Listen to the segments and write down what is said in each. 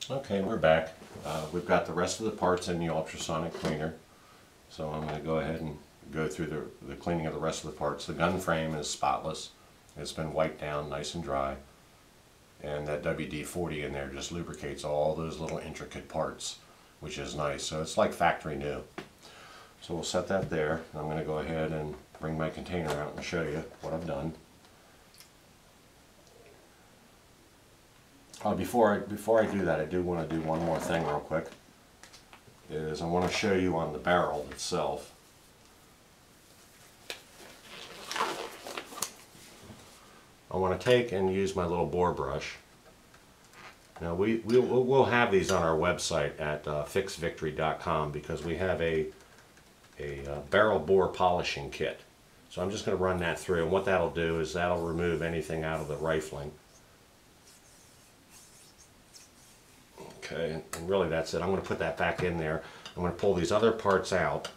Okay, we're back. We've got the rest of the parts in the ultrasonic cleaner. So I'm going to go ahead and go through the cleaning of the rest of the parts. The gun frame is spotless. It's been wiped down nice and dry. And that WD-40 in there just lubricates all those little intricate parts, which is nice. So it's like factory new. So we'll set that there. I'm going to go ahead and bring my container out and show you what I've done. Before I do that, I do want to do one more thing real quick. I want to show you on the barrel itself. I want to take and use my little bore brush. Now we'll have these on our website at fixedvictory.com because we have a barrel bore polishing kit. So I'm just going to run that through, and what that'll do is that'll remove anything out of the rifling. Okay, and really that's it. I'm going to put that back in there. I'm going to pull these other parts out.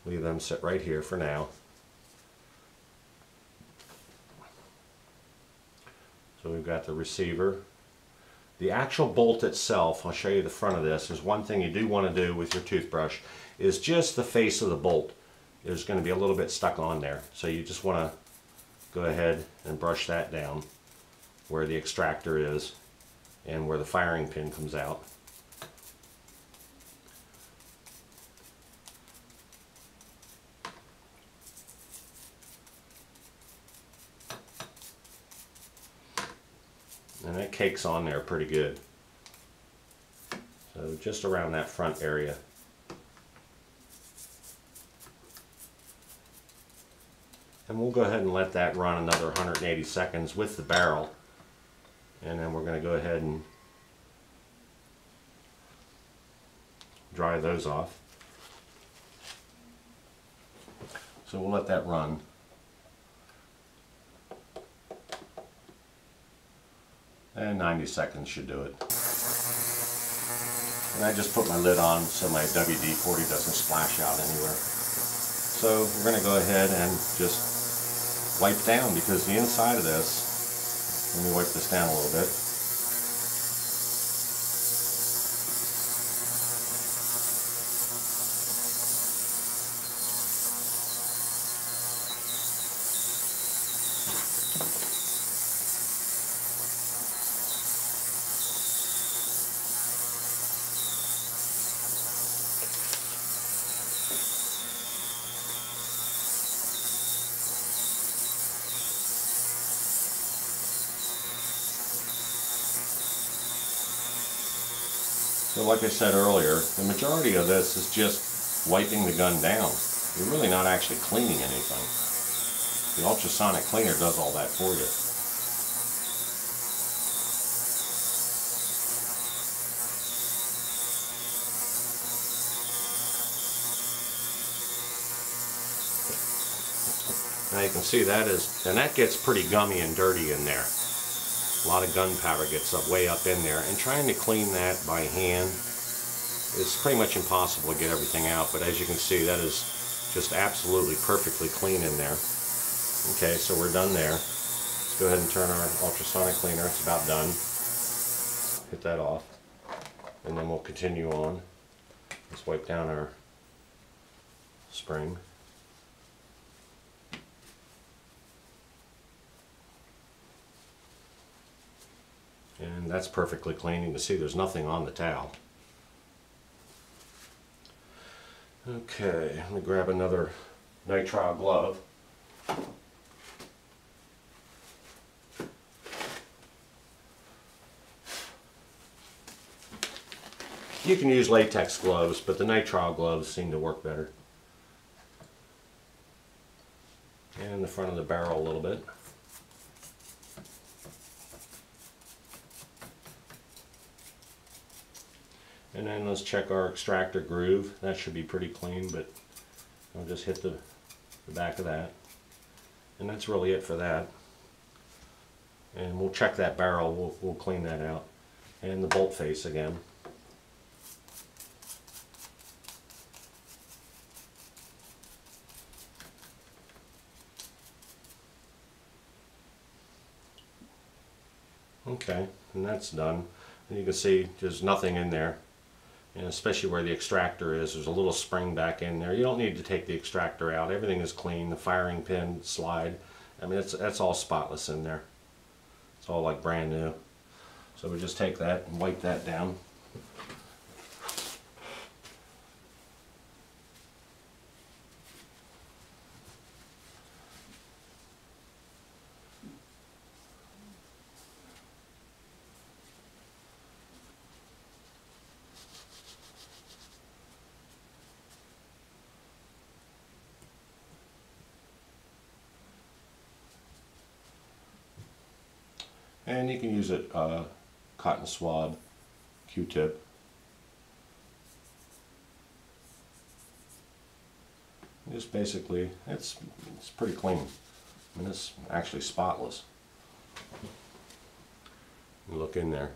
Leave them sit right here for now. So we've got the receiver. The actual bolt itself, I'll show you the front of this. There's one thing you do want to do with your toothbrush is just the face of the bolt. There's going to be a little bit stuck on there. So you just want to go ahead and brush that down where the extractor is and where the firing pin comes out. And that cakes on there pretty good. So just around that front area. And we'll go ahead and let that run another 180 seconds with the barrel. And then we're going to go ahead and dry those off. So we'll let that run. And 90 seconds should do it. And I just put my lid on so my WD-40 doesn't splash out anywhere. So we're going to go ahead and just wipe down, because the inside of this, let me wipe this down a little bit. So like I said earlier, the majority of this is just wiping the gun down. You're really not actually cleaning anything. The ultrasonic cleaner does all that for you. Now you can see that is, and that gets pretty gummy and dirty in there. A lot of gunpowder gets way up in there, and trying to clean that by hand is pretty much impossible to get everything out, but as you can see, that is just absolutely perfectly clean in there. Okay, so we're done there. Let's go ahead and turn our ultrasonic cleaner. It's about done. Hit that off, and then we'll continue on. Let's wipe down our spring. And that's perfectly clean. You can see there's nothing on the towel. Okay, let me grab another nitrile glove. You can use latex gloves, but the nitrile gloves seem to work better. And the front of the barrel a little bit. And then let's check our extractor groove. That should be pretty clean, but I'll just hit the back of that. And that's really it for that. And we'll check that barrel, we'll clean that out. And the bolt face again. Okay, and that's done. And you can see there's nothing in there. And especially where the extractor is, there's a little spring back in there. You don't need to take the extractor out. Everything is clean. The firing pin, slide, I mean, that's all spotless in there. It's all like brand new. So we just take that and wipe that down. And you can use it cotton swab, Q-tip. Just basically, it's pretty clean. I mean, it's actually spotless. You look in there.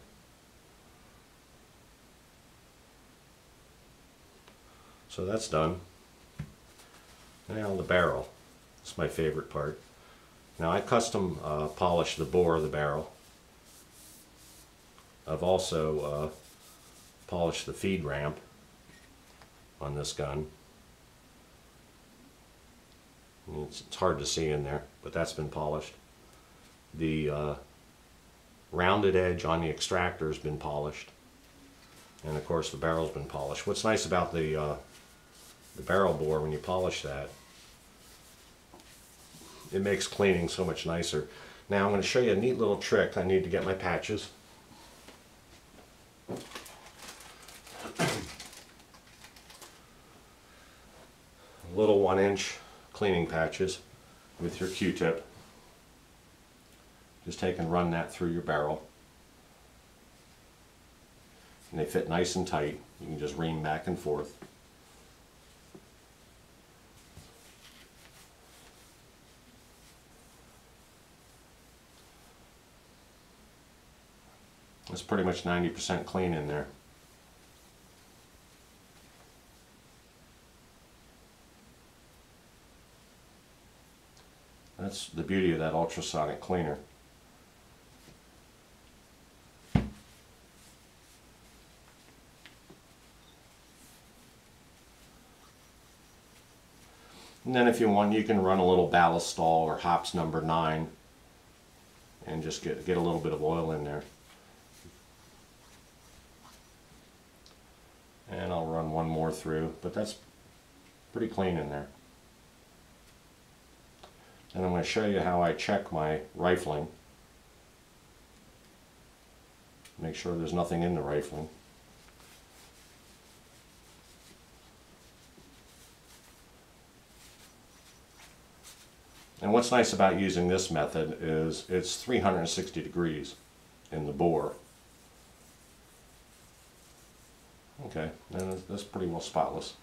So that's done. Now the barrel. It's my favorite part. Now I custom polished the bore of the barrel. I've also polished the feed ramp on this gun. It's hard to see in there, but that's been polished. The rounded edge on the extractor has been polished, and of course the barrel's been polished. What's nice about the barrel bore, when you polish that, it makes cleaning so much nicer. Now I'm going to show you a neat little trick. I need to get my patches. Little 1-inch cleaning patches with your Q-tip. Just take and run that through your barrel. And they fit nice and tight. You can just ream back and forth. It's pretty much 90% clean in there. That's the beauty of that ultrasonic cleaner. And then if you want, you can run a little ballast or hops number 9 and just get a little bit of oil in there. And I'll run one more through, but that's pretty clean in there. And I'm going to show you how I check my rifling. Make sure there's nothing in the rifling. And what's nice about using this method is it's 360 degrees in the bore. Okay, and that's pretty well spotless.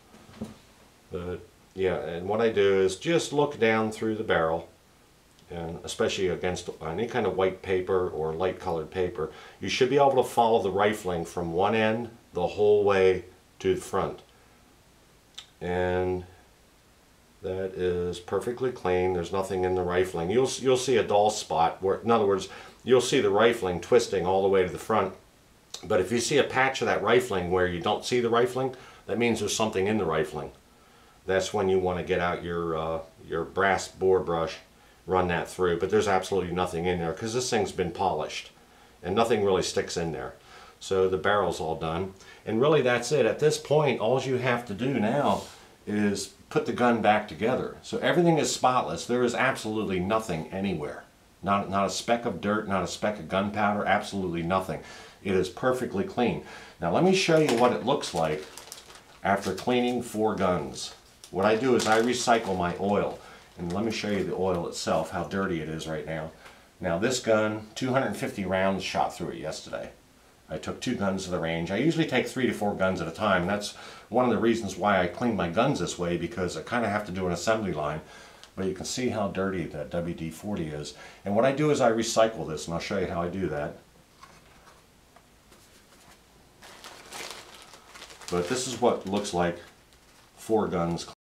But yeah, and what I do is just look down through the barrel, and especially against any kind of white paper or light colored paper, you should be able to follow the rifling from one end the whole way to the front. And that is perfectly clean. There's nothing in the rifling. You'll see a dull spot where, in other words, you'll see the rifling twisting all the way to the front. But if you see a patch of that rifling where you don't see the rifling, that means there's something in the rifling. That's when you want to get out your brass bore brush, run that through. But there's absolutely nothing in there because this thing's been polished and nothing really sticks in there. So the barrel's all done. And really that's it. At this point, all you have to do now is put the gun back together. So everything is spotless. There is absolutely nothing anywhere. Not a speck of dirt, not a speck of gunpowder, absolutely nothing. It is perfectly clean. Now let me show you what it looks like after cleaning 4 guns. What I do is I recycle my oil. And let me show you the oil itself, how dirty it is right now. Now this gun, 250 rounds shot through it yesterday. I took 2 guns to the range. I usually take 3 to 4 guns at a time. That's one of the reasons why I clean my guns this way, because I kind of have to do an assembly line. But you can see how dirty that WD-40 is. And what I do is I recycle this, and I'll show you how I do that. But this is what looks like 4 guns